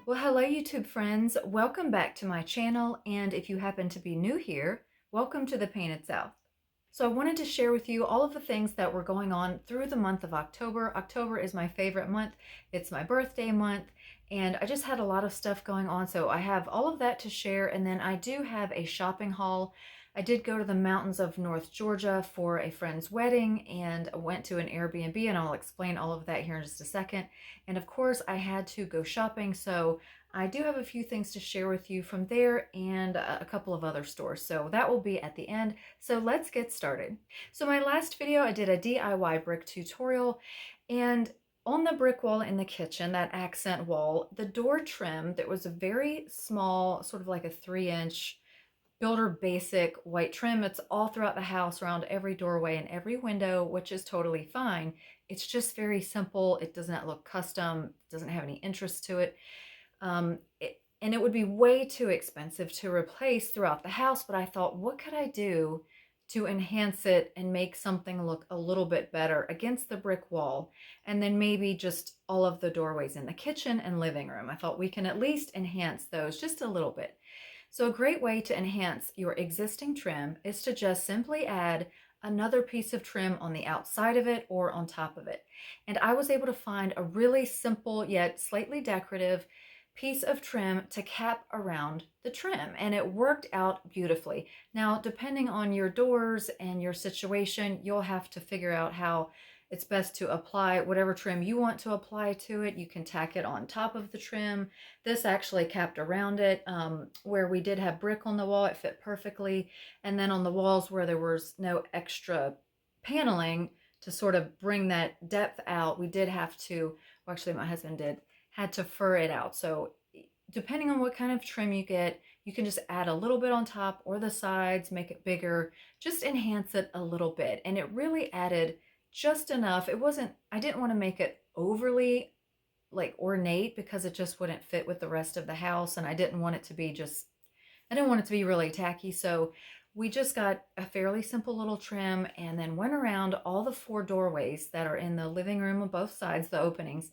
Well, hello YouTube friends. Welcome back to my channel, and if you happen to be new here, welcome to the Painted South. So I wanted to share with you all of the things that were going on through the month of October. October is my favorite month. It's my birthday month, and I just had a lot of stuff going on, so I have all of that to share, and then I do have a shopping haul. I did go to the mountains of North Georgia for a friend's wedding and went to an Airbnb, and I'll explain all of that here in just a second. And of course, I had to go shopping, so I do have a few things to share with you from there and a couple of other stores. So that will be at the end. So let's get started. So my last video, I did a DIY brick tutorial, and on the brick wall in the kitchen, that accent wall, the door trim that was a very small, sort of like a 3-inch builder basic white trim. It's all throughout the house, around every doorway and every window, which is totally fine. It's just very simple. It does not look custom, doesn't have any interest to it. And it would be way too expensive to replace throughout the house, but I thought, what could I do to enhance it and make something look a little bit better against the brick wall? And then maybe just all of the doorways in the kitchen and living room. I thought we can at least enhance those just a little bit. So a great way to enhance your existing trim is to just simply add another piece of trim on the outside of it or on top of it. And I was able to find a really simple yet slightly decorative piece of trim to cap around the trim, and it worked out beautifully. Now, depending on your doors and your situation, you'll have to figure out how it's best to apply whatever trim you want to apply to it. You can tack it on top of the trim. This actually capped around it. Where we did have brick on the wall, it fit perfectly. And then on the walls where there was no extra paneling to sort of bring that depth out, we did have to, well, actually my husband had to fur it out. So depending on what kind of trim you get, you can just add a little bit on top or the sides, make it bigger, just enhance it a little bit. And it really added just enough. I didn't want to make it overly like ornate because it just wouldn't fit with the rest of the house. And I didn't want it to be really tacky. So we just got a fairly simple little trim and then went around all the 4 doorways that are in the living room on both sides, the openings,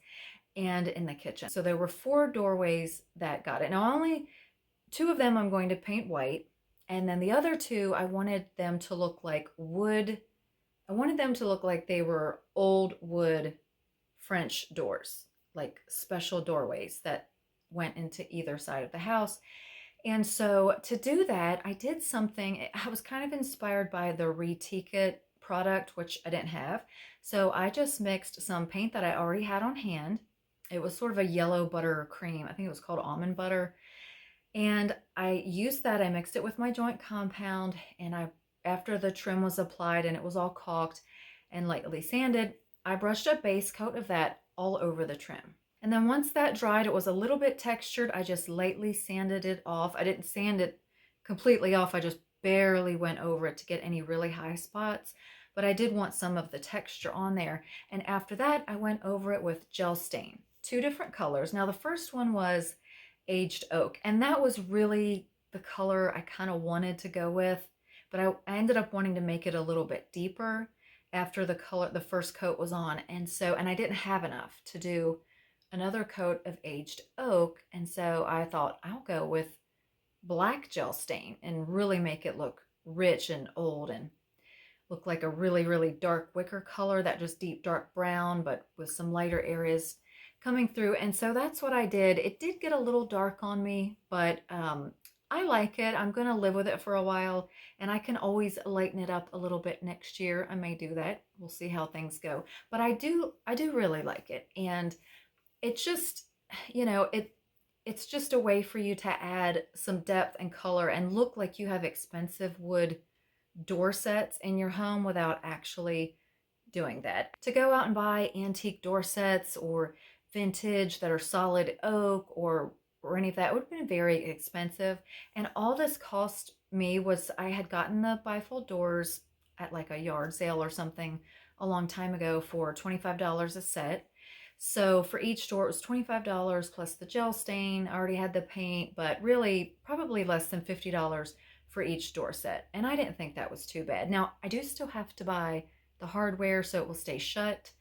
and in the kitchen. So there were 4 doorways that got it. Now only 2 of them I'm going to paint white, and then the other 2 I wanted them to look like wood. I wanted them to look like they were old wood French doors, like special doorways that went into either side of the house. And so to do that, I did something. I was kind of inspired by the Retique product, which I didn't have. So I just mixed some paint that I already had on hand. It was sort of a yellow butter cream. I think it was called almond butter. And I used that. I mixed it with my joint compound, and after the trim was applied and it was all caulked and lightly sanded, I brushed a base coat of that all over the trim. And then once that dried, it was a little bit textured. I just lightly sanded it off. I didn't sand it completely off. I just barely went over it to get any really high spots, but I did want some of the texture on there. And after that, I went over it with gel stain, 2 different colors. Now the first one was aged oak, and that was really the color I kind of wanted to go with, but I ended up wanting to make it a little bit deeper after the first coat was on. And I didn't have enough to do another coat of aged oak. And so I thought I'll go with black gel stain and really make it look rich and old and look like a really, really dark wicker color, that just deep dark brown, but with some lighter areas coming through. And so that's what I did. It did get a little dark on me, but I like it. I'm going to live with it for a while, and I can always lighten it up a little bit next year. I may do that. We'll see how things go. But I do really like it. And it's just, it's just a way for you to add some depth and color and look like you have expensive wood door sets in your home without actually doing that. To go out and buy antique door sets or vintage that are solid oak or any of that would have been very expensive. And all this cost me was, I had gotten the bifold doors at like a yard sale or something a long time ago for $25 a set. So for each door it was $25 plus the gel stain. I already had the paint, but really probably less than $50 for each door set. And I didn't think that was too bad. Now I do still have to buy the hardware so it will stay shut.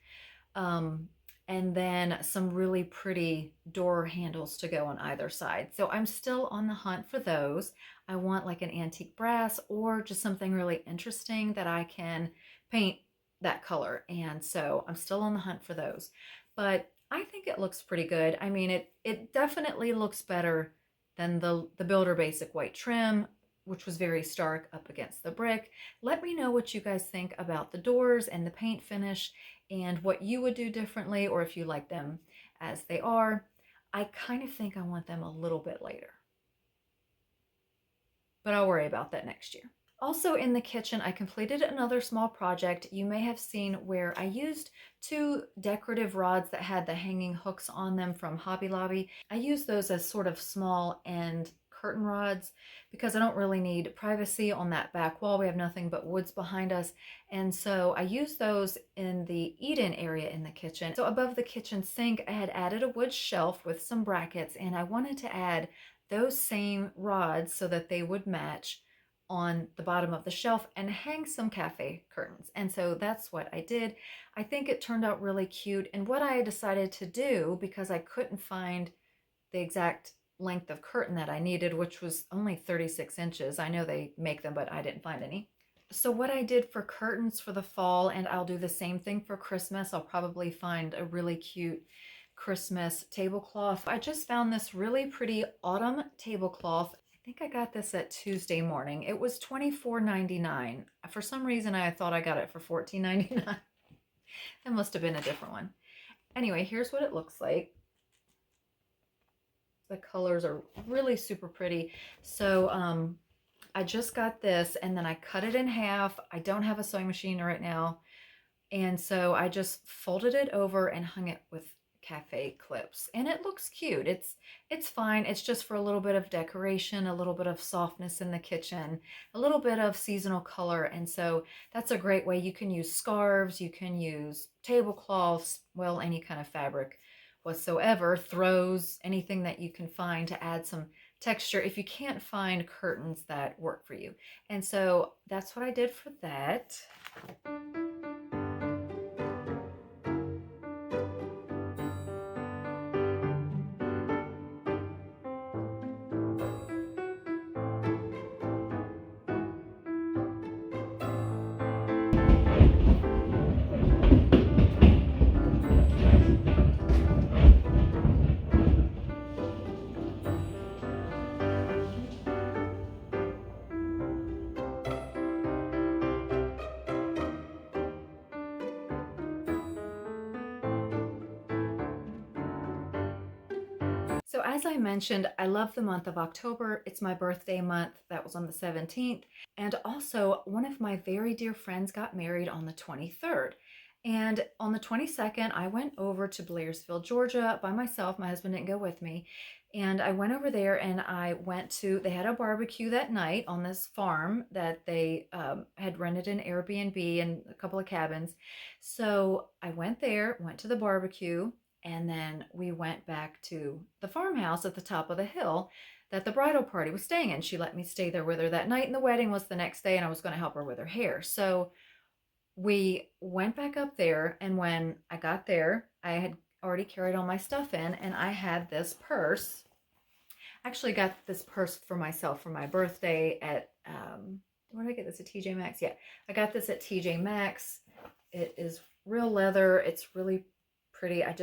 and then some really pretty door handles to go on either side. So I'm still on the hunt for those. I want like an antique brass or just something really interesting that I can paint that color. And so I'm still on the hunt for those. But I think it looks pretty good. I mean, it definitely looks better than the Builder Basic white trim, which was very stark up against the brick. Let me know what you guys think about the doors and the paint finish and what you would do differently, or if you like them as they are. I kind of think I want them a little bit later, but I'll worry about that next year. Also in the kitchen, I completed another small project. You may have seen where I used 2 decorative rods that had the hanging hooks on them from Hobby Lobby. I used those as sort of small end curtain rods because I don't really need privacy on that back wall. We have nothing but woods behind us. And so I used those in the eat-in area in the kitchen. So above the kitchen sink, I had added a wood shelf with some brackets, and I wanted to add those same rods so that they would match on the bottom of the shelf and hang some cafe curtains. And so that's what I did. I think it turned out really cute. And what I decided to do, because I couldn't find the exact length of curtain that I needed, which was only 36 inches. I know they make them, but I didn't find any. So what I did for curtains for the fall, and I'll do the same thing for Christmas, I'll probably find a really cute Christmas tablecloth. I just found this really pretty autumn tablecloth. I think I got this at Tuesday morning. It was $24.99. For some reason, I thought I got it for $14.99. That must have been a different one. Anyway, here's what it looks like. The colors are really super pretty. So I just got this and then I cut it in half. I don't have a sewing machine right now. And so I just folded it over and hung it with cafe clips, and it looks cute. It's fine. It's just for a little bit of decoration, a little bit of softness in the kitchen, a little bit of seasonal color. And so that's a great way. You can use scarves, you can use tablecloths, well, any kind of fabric whatsoever, throws, anything that you can find to add some texture if you can't find curtains that work for you. And so that's what I did for that. So as I mentioned, I love the month of October. It's my birthday month. That was on the 17th. And also one of my very dear friends got married on the 23rd. And on the 22nd, I went over to Blairsville, Georgia by myself. My husband didn't go with me. And I went over there and they had a barbecue that night on this farm that they had rented an Airbnb and a couple of cabins. So I went there, went to the barbecue, and then we went back to the farmhouse at the top of the hill that the bridal party was staying in. She let me stay there with her that night, and the wedding was the next day, and I was going to help her with her hair. So we went back up there, and when I got there, I had already carried all my stuff in, and I had this purse. I actually got this purse for myself for my birthday at, where did I get this? At TJ Maxx? Yeah, I got this at TJ Maxx. It is real leather. It's really pretty. I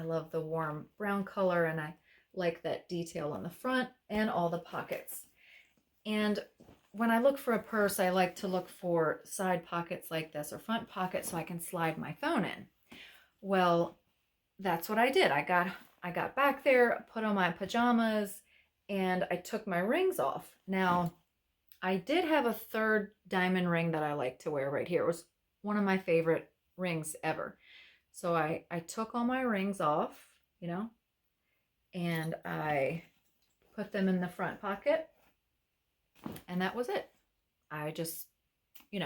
love the warm brown color, and I like that detail on the front and all the pockets. And when I look for a purse, I like to look for side pockets like this or front pockets so I can slide my phone in. Well, that's what I did. I got back there, put on my pajamas, and I took my rings off. Now, I did have a third diamond ring that I like to wear right here. It was one of my favorite rings ever. So I took all my rings off, and I put them in the front pocket, and that was it. I just, we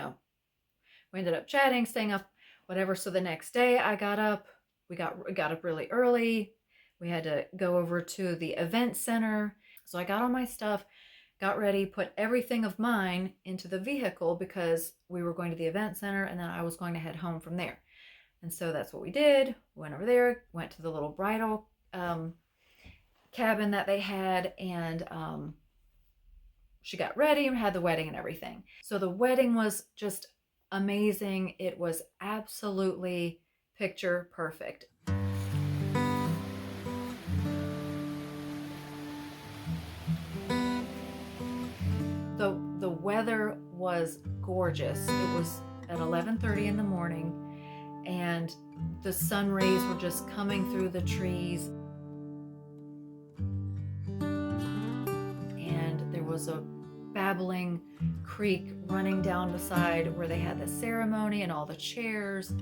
ended up chatting, staying up, whatever. So the next day I got up, we got up really early. We had to go over to the event center. So I got all my stuff, got ready, put everything of mine into the vehicle because we were going to the event center, and then I was going to head home from there. And so that's what we did. Went over there, went to the little bridal cabin that they had, and she got ready and had the wedding and everything. So the wedding was just amazing. It was absolutely picture perfect. The weather was gorgeous. It was at 11:30 in the morning, and the sun rays were just coming through the trees. And there was a babbling creek running down beside where they had the ceremony and all the chairs.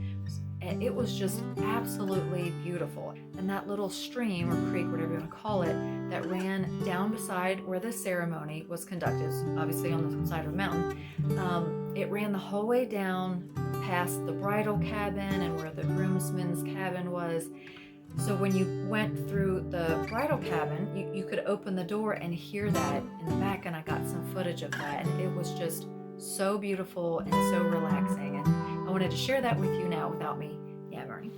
And it was just absolutely beautiful. And that little stream or creek, whatever you want to call it, that ran down beside where the ceremony was conducted, obviously on the side of a mountain, it ran the whole way down past the bridal cabin and where the groomsmen's cabin was. So when you went through the bridal cabin, you could open the door and hear that in the back, and I got some footage of that, and it was just so beautiful and so relaxing. And I wanted to share that with you now without me yammering.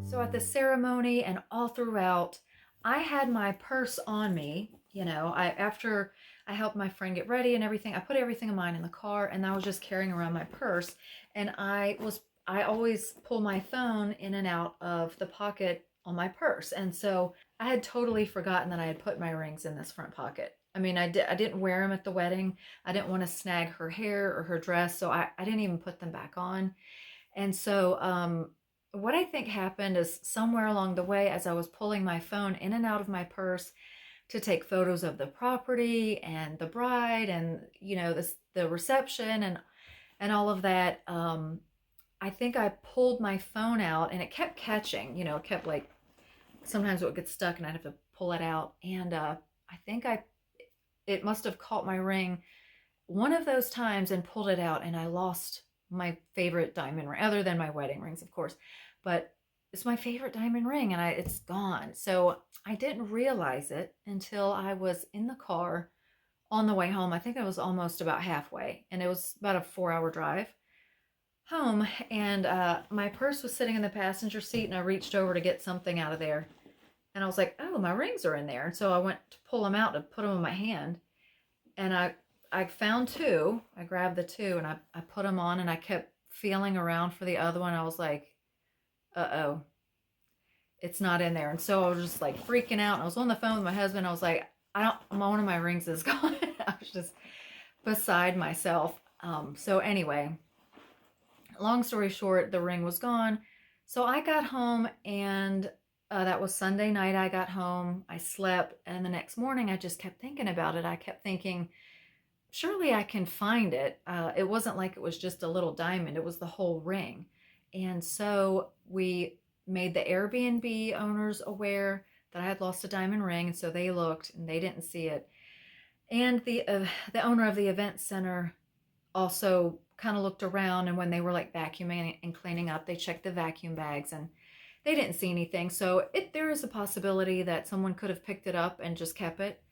So at the ceremony and all throughout, I had my purse on me. After I helped my friend get ready and everything, I put everything of mine in the car, and I was just carrying around my purse. And I always pull my phone in and out of the pocket on my purse. And so I had totally forgotten that I had put my rings in this front pocket. I mean, I didn't wear them at the wedding. I didn't want to snag her hair or her dress, so I didn't even put them back on. And so what I think happened is somewhere along the way, as I was pulling my phone in and out of my purse to take photos of the property and the bride and, the reception and all of that, I think I pulled my phone out and it kept catching, it kept like, sometimes it would get stuck and I'd have to pull it out. And I think it must have caught my ring one of those times and pulled it out, and I lost my favorite diamond ring, other than my wedding rings, of course, but it's my favorite diamond ring, and it's gone. So I didn't realize it until I was in the car on the way home. I think I was almost about halfway, and it was about a 4-hour drive home, and my purse was sitting in the passenger seat, and I reached over to get something out of there, and I was like, oh, my rings are in there. And so I went to pull them out to put them in my hand, and I found two. I grabbed the two and I put them on, and I kept feeling around for the other one. I was like, uh-oh, it's not in there. And so I was just like freaking out. And I was on the phone with my husband. I was like, one of my rings is gone. I was just beside myself. So anyway, long story short, the ring was gone. So I got home, and that was Sunday night. I got home, I slept, and the next morning I just kept thinking about it. I kept thinking, surely I can find it. It wasn't like it was just a little diamond. It was the whole ring. And so we made the Airbnb owners aware that I had lost a diamond ring. And so they looked and they didn't see it. And the owner of the event center also kind of looked around. And when they were like vacuuming and cleaning up, they checked the vacuum bags and they didn't see anything. So there is a possibility that someone could have picked it up and just kept it.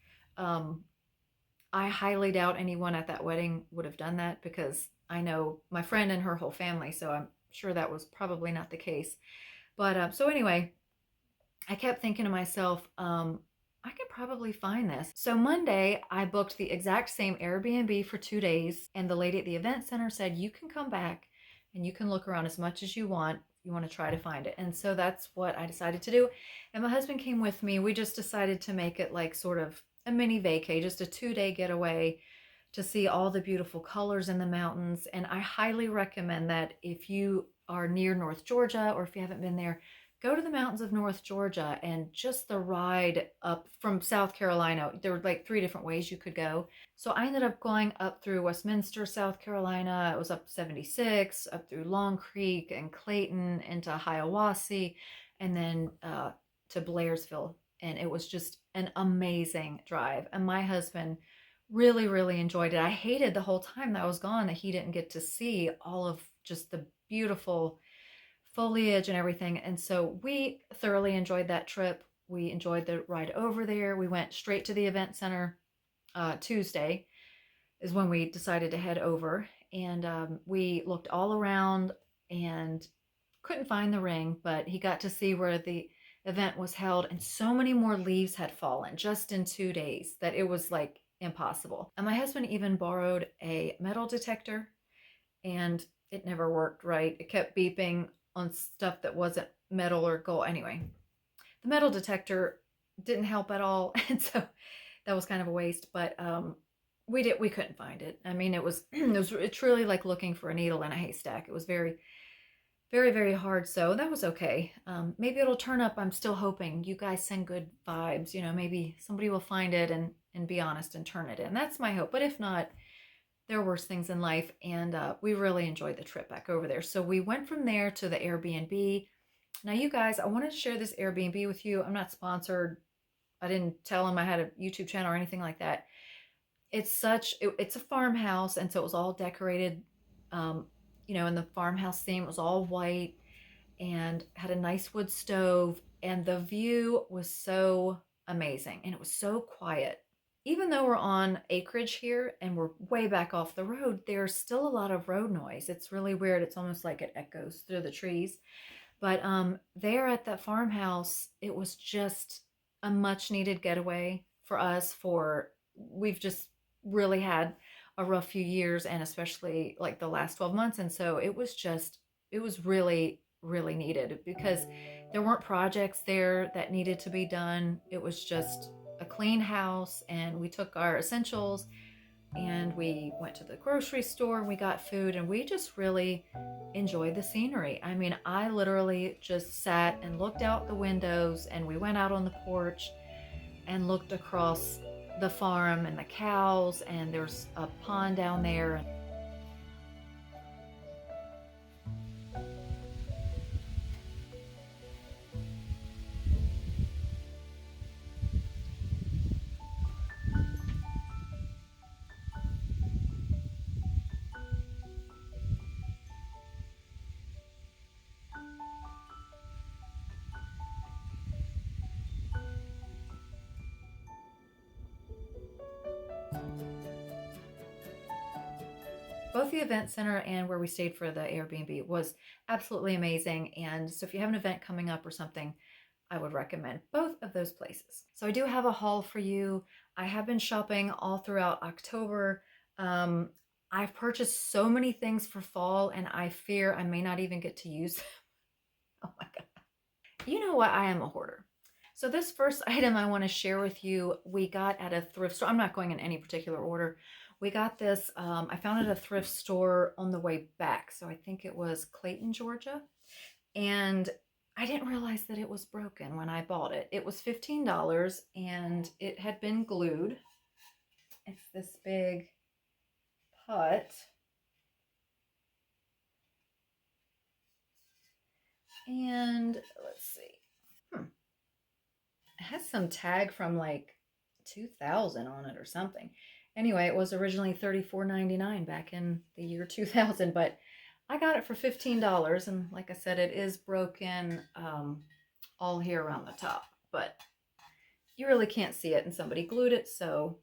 I highly doubt anyone at that wedding would have done that, because I know my friend and her whole family, so I'm sure that was probably not the case. But so anyway, I kept thinking to myself, I could probably find this. So Monday, I booked the exact same Airbnb for 2 days, and the lady at the event center said, you can come back and you can look around as much as you want. You want to try to find it. And so that's what I decided to do. And my husband came with me. We just decided to make it like sort of a mini vacay, just a 2-day getaway to see all the beautiful colors in the mountains. And I highly recommend that if you are near North Georgia, or if you haven't been there, go to the mountains of North Georgia. And just the ride up from South Carolina, there were like 3 different ways you could go. So I ended up going up through Westminster, South Carolina. It was up 76, up through Long Creek and Clayton into Hiawassee, and then to Blairsville. And it was just an amazing drive. And my husband really, really enjoyed it. I hated the whole time that I was gone that he didn't get to see all of just the beautiful foliage and everything. And so we thoroughly enjoyed that trip. We enjoyed the ride over there. We went straight to the event center. Tuesday is when we decided to head over. And we looked all around and couldn't find the ring, but he got to see where the event was held. And so many more leaves had fallen just in 2 days that it was like impossible. And my husband even borrowed a metal detector, and it never worked right. It kept beeping on stuff that wasn't metal or gold. Anyway, the metal detector didn't help at all. And so that was kind of a waste, but we couldn't find it. I mean, it was truly like looking for a needle in a haystack. It was very, very, very hard. So that was okay. Maybe it'll turn up. I'm still hoping. You guys send good vibes. You know, maybe somebody will find it and be honest and turn it in. That's my hope. But if not, there are worse things in life. And we really enjoyed the trip back over there. So we went from there to the Airbnb. Now, you guys, I wanted to share this Airbnb with you. I'm not sponsored. I didn't tell them I had a YouTube channel or anything like that. It's a farmhouse. And so it was all decorated, you know, in the farmhouse theme. It was all white and had a nice wood stove. And the view was so amazing. And it was so quiet. Even though we're on acreage here and we're way back off the road, there's still a lot of road noise. It's really weird. It's almost like it echoes through the trees. But there at that farmhouse, it was just a much needed getaway for us. We've just really had a rough few years, and especially like the last 12 months. And so it was really, really needed because there weren't projects there that needed to be done. It was just a clean house, and we took our essentials and we went to the grocery store and we got food, and we just really enjoyed the scenery. I mean, I literally just sat and looked out the windows, and we went out on the porch and looked across the farm and the cows, and there's a pond down there. Both the event center and where we stayed for the Airbnb was absolutely amazing. And so if you have an event coming up or something, I would recommend both of those places. So I do have a haul for you. I have been shopping all throughout October. I've purchased so many things for fall, and I fear I may not even get to use them. Oh my God. You know what? I am a hoarder. So this first item I want to share with you, we got at a thrift store. I'm not going in any particular order. We got this, I found it at a thrift store on the way back. So I think it was Clayton, Georgia. And I didn't realize that it was broken when I bought it. It was $15 and it had been glued. It's this big pot. And let's see. It has some tag from like 2000 on it or something. Anyway, it was originally $34.99 back in the year 2000, but I got it for $15. And like I said, it is broken all here around the top, but you really can't see it, and somebody glued it. So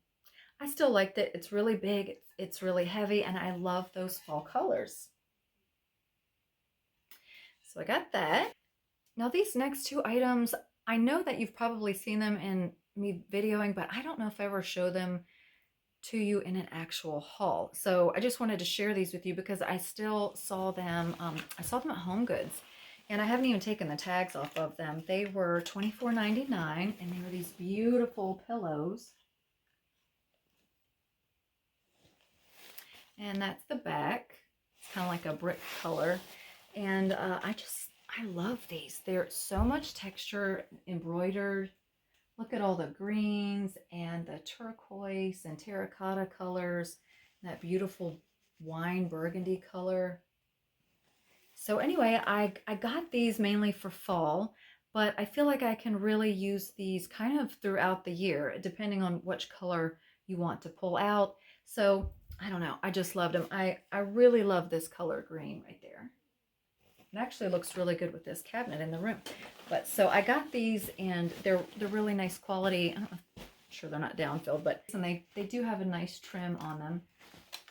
I still liked it. It's really big. It's really heavy, and I love those fall colors. So I got that. Now these next 2 items, I know that you've probably seen them in me videoing, but I don't know if I ever show them to you in an actual haul. So I just wanted to share these with you because I still saw them. I saw them at Home Goods, and I haven't even taken the tags off of them. They were $24.99, and they were these beautiful pillows. And that's the back. It's kind of like a brick color. And I love these. They're so much texture, embroidered. Look at all the greens and the turquoise and terracotta colors, that beautiful wine burgundy color. So anyway, I got these mainly for fall, but I feel like I can really use these kind of throughout the year, depending on which color you want to pull out. So I don't know, I just loved them. I really love this color green right there. It actually looks really good with this cabinet in the room. But so I got these, and they're really nice quality. I don't know, I'm sure they're not down-filled, but and they do have a nice trim on them.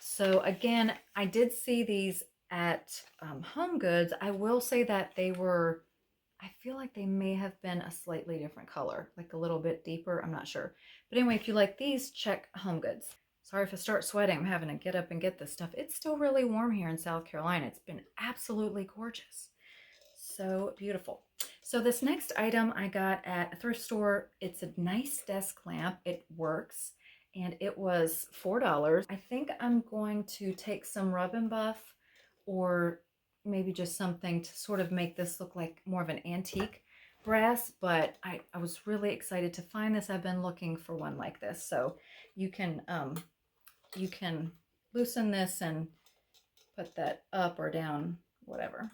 So again, I did see these at Home Goods. I will say that they were, I feel like they may have been a slightly different color, like a little bit deeper. I'm not sure. But anyway, if you like these, check Home Goods. Sorry if I start sweating. I'm having to get up and get this stuff. It's still really warm here in South Carolina. It's been absolutely gorgeous. So beautiful. So this next item I got at a thrift store. It's a nice desk lamp. It works. And it was $4. I think I'm going to take some rub and buff, or maybe just something to sort of make this look like more of an antique brass, but I was really excited to find this. I've been looking for one like this. So you can loosen this and put that up or down, whatever.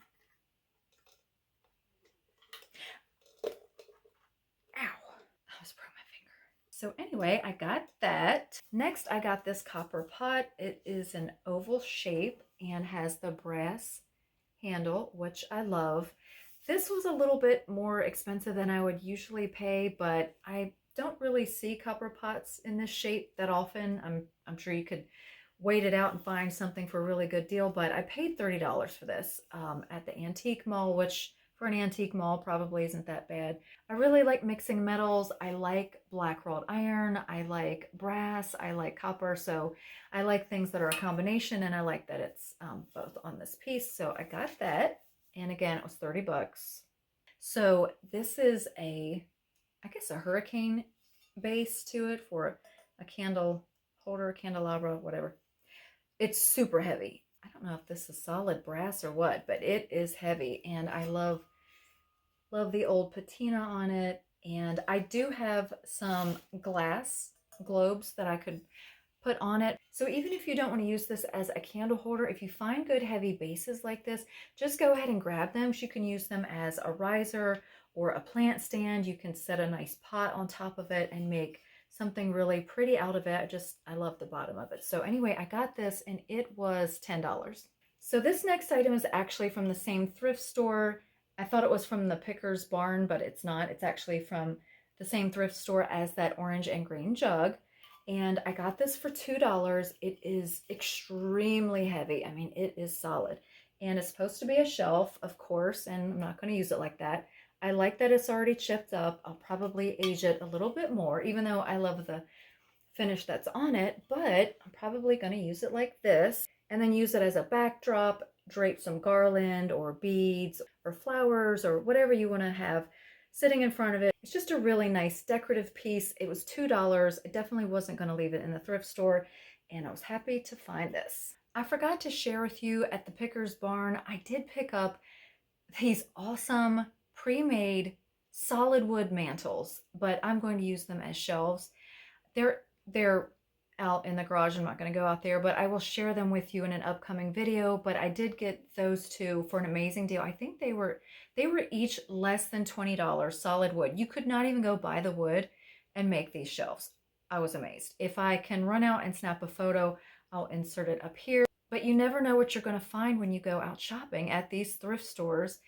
So anyway, I got that. Next, I got this copper pot. It is an oval shape and has the brass handle, which I love. This was a little bit more expensive than I would usually pay, but I don't really see copper pots in this shape that often. I'm sure you could wait it out and find something for a really good deal, but I paid $30 for this at the antique mall, which for an antique mall probably isn't that bad. I really like mixing metals. I like black wrought iron. I like brass. I like copper. So I like things that are a combination, and I like that it's both on this piece. So I got that. And again, it was 30 bucks. So this is I guess a hurricane base to it for a candle holder, candelabra, whatever. It's super heavy. I don't know if this is solid brass or what, but it is heavy, and I love the old patina on it. And I do have some glass globes that I could put on it. So even if you don't want to use this as a candle holder, if you find good heavy bases like this, just go ahead and grab them. You can use them as a riser or a plant stand. You can set a nice pot on top of it and make something really pretty out of it. I love the bottom of it. So anyway, I got this and it was $10. So this next item is actually from the same thrift store. I thought it was from the Picker's Barn, but it's not. It's actually from the same thrift store as that orange and green jug. And I got this for $2. It is extremely heavy. I mean, it is solid. And it's supposed to be a shelf, of course, and I'm not going to use it like that. I like that it's already chipped up. I'll probably age it a little bit more, even though I love the finish that's on it, but I'm probably going to use it like this and then use it as a backdrop, drape some garland or beads or flowers or whatever you want to have sitting in front of it. It's just a really nice decorative piece. It was $2. I definitely wasn't going to leave it in the thrift store, and I was happy to find this. I forgot to share with you at the Picker's Barn, I did pick up these awesome pre-made solid wood mantles, but I'm going to use them as shelves. They're out in the garage. I'm not going to go out there, but I will share them with you in an upcoming video. But I did get those two for an amazing deal. I think they were each less than $20, solid wood. You could not even go buy the wood and make these shelves. I was amazed. If I can run out and snap a photo, I'll insert it up here. But you never know what you're going to find when you go out shopping at these thrift stores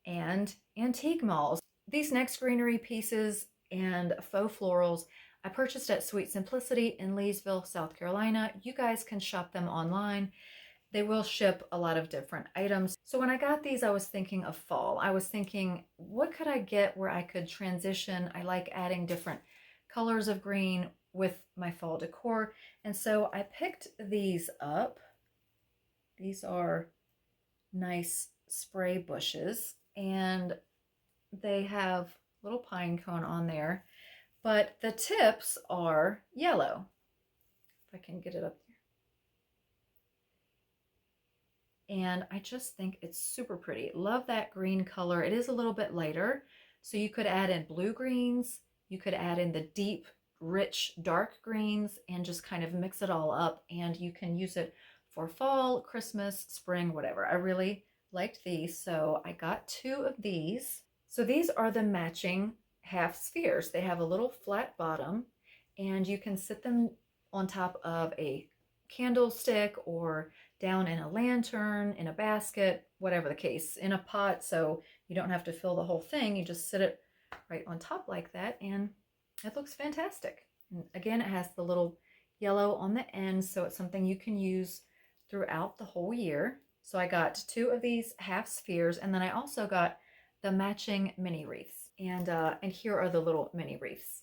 and antique malls. These next greenery pieces and faux florals I purchased at Sweet Simplicity in Leesville, South Carolina. You guys can shop them online. They will ship a lot of different items. So when I got these, I was thinking of fall. I was thinking, what could I get where I could transition? I like adding different colors of green with my fall decor. And so I picked these up. These are nice spray bushes, and they have a little pine cone on there. But the tips are yellow. If I can get it up and I just think it's super pretty. Love that green color. It is a little bit lighter, so you could add in blue greens, you could add in the deep, rich, dark greens, and just kind of mix it all up, and you can use it for fall, Christmas, spring, whatever. I really liked these, so I got 2 of these. So these are the matching half spheres. They have a little flat bottom, and you can sit them on top of a candlestick or down in a lantern, in a basket, whatever the case, in a pot, so you don't have to fill the whole thing. You just sit it right on top like that, and it looks fantastic. And again, it has the little yellow on the end, so it's something you can use throughout the whole year. So I got 2 of these half spheres, and then I also got the matching mini wreaths. And here are the little mini wreaths.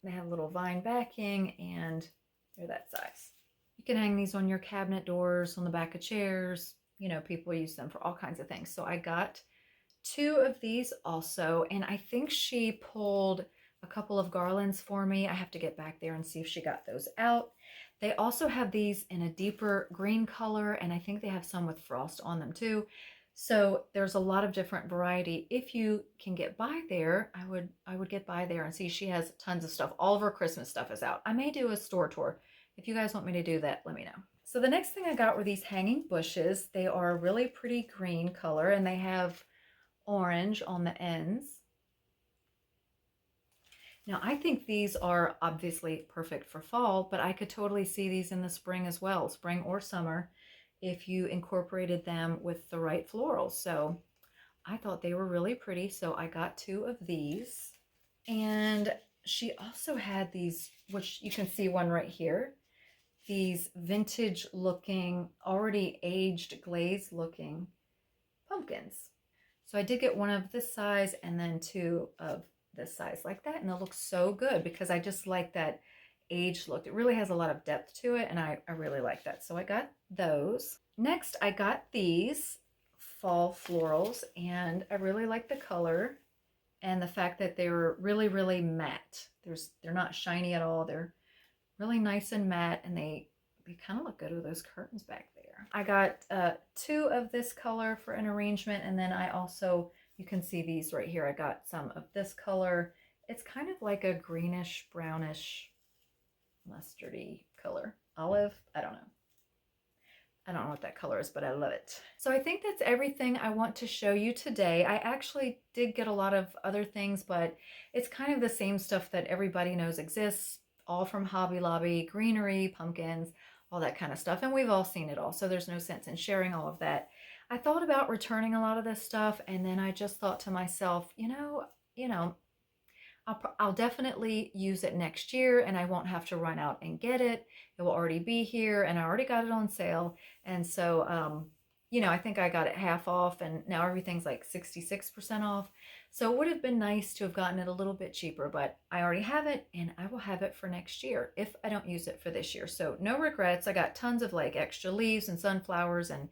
They have a little vine backing, and they're that size. You can hang these on your cabinet doors, on the back of chairs. You know, people use them for all kinds of things. So I got 2 of these also, and I think she pulled a couple of garlands for me. I have to get back there and see if she got those out. They also have these in a deeper green color, and I think they have some with frost on them too. So there's a lot of different variety. If you can get by there, I would get by there and see. She has tons of stuff. All of her Christmas stuff is out. I may do a store tour. If you guys want me to do that, let me know. So the next thing I got were these hanging bushes. They are a really pretty green color, and they have orange on the ends. Now, I think these are obviously perfect for fall, but I could totally see these in the spring as well, spring or summer, if you incorporated them with the right florals. So I thought they were really pretty, so I got 2 of these. And she also had these, which you can see one right here, these vintage looking, already aged, glazed looking pumpkins. So I did get 1 of this size and then 2 of this size like that, and it looks so good because I just like that aged look. It really has a lot of depth to it, and I really like that. So I got those. Next, I got these fall florals, and I really like the color and the fact that they're really, really matte. They're not shiny at all. They're really nice and matte, and they kind of look good with those curtains back there. I got 2 of this color for an arrangement, and then I also, you can see these right here, I got some of this color. It's kind of like a greenish, brownish, mustardy color. Olive, I don't know. I don't know what that color is, but I love it. So I think that's everything I want to show you today. I actually did get a lot of other things, but it's kind of the same stuff that everybody knows exists, all from Hobby Lobby, greenery, pumpkins, all that kind of stuff. And we've all seen it all, so there's no sense in sharing all of that. I thought about returning a lot of this stuff, and then I just thought to myself, you know, I'll definitely use it next year, and I won't have to run out and get it. It will already be here, and I already got it on sale. And so, you know, I think I got it half off, and now everything's like 66% off. So it would have been nice to have gotten it a little bit cheaper, but I already have it, and I will have it for next year if I don't use it for this year. So no regrets. I got tons of like extra leaves and sunflowers and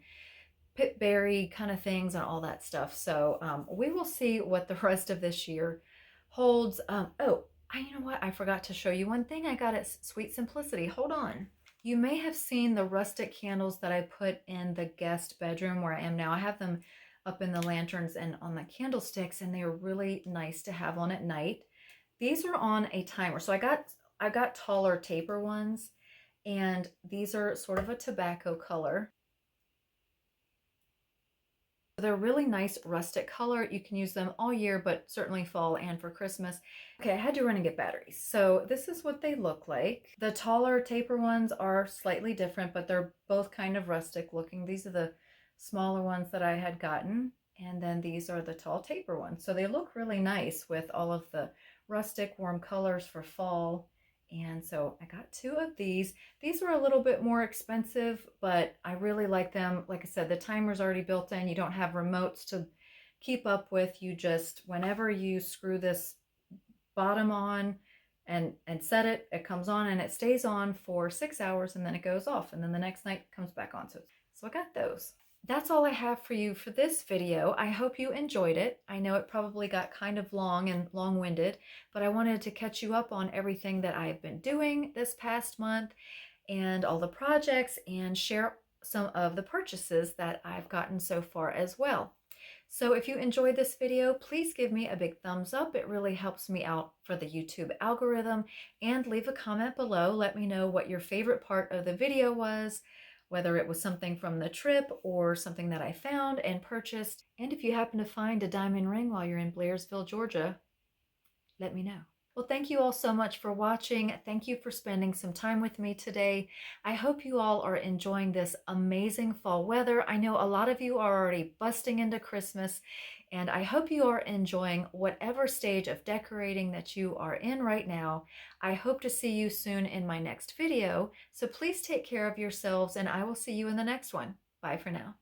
pitberry kind of things and all that stuff. So we will see what the rest of this year holds. You know what? I forgot to show you one thing I got at Sweet Simplicity. Hold on. You may have seen the rustic candles that I put in the guest bedroom where I am now. I have them up in the lanterns and on the candlesticks, and they are really nice to have on at night. These are on a timer. So I got taller taper ones, and these are sort of a tobacco color. They're really nice rustic color. You can use them all year, but certainly fall and for Christmas. Okay, I had to run and get batteries. So this is what they look like. The taller taper ones are slightly different, but they're both kind of rustic looking. These are the smaller ones that I had gotten, and then these are the tall taper ones. So they look really nice with all of the rustic warm colors for fall. And so I got 2 of these. These were a little bit more expensive, but I really like them. Like I said, the timer's already built in. You don't have remotes to keep up with. You just, whenever you screw this bottom on and set it, it comes on, and it stays on for 6 hours, and then it goes off, and then the next night it comes back on. So I got those. That's all I have for you for this video. I hope you enjoyed it. I know it probably got kind of long and long-winded, but I wanted to catch you up on everything that I've been doing this past month and all the projects, and share some of the purchases that I've gotten so far as well. So if you enjoyed this video, please give me a big thumbs up. It really helps me out for the YouTube algorithm. And leave a comment below. Let me know what your favorite part of the video was, whether it was something from the trip or something that I found and purchased. And if you happen to find a diamond ring while you're in Blairsville, Georgia, let me know. Well, thank you all so much for watching. Thank you for spending some time with me today. I hope you all are enjoying this amazing fall weather. I know a lot of you are already busting into Christmas, and I hope you are enjoying whatever stage of decorating that you are in right now. I hope to see you soon in my next video, so please take care of yourselves, and I will see you in the next one. Bye for now.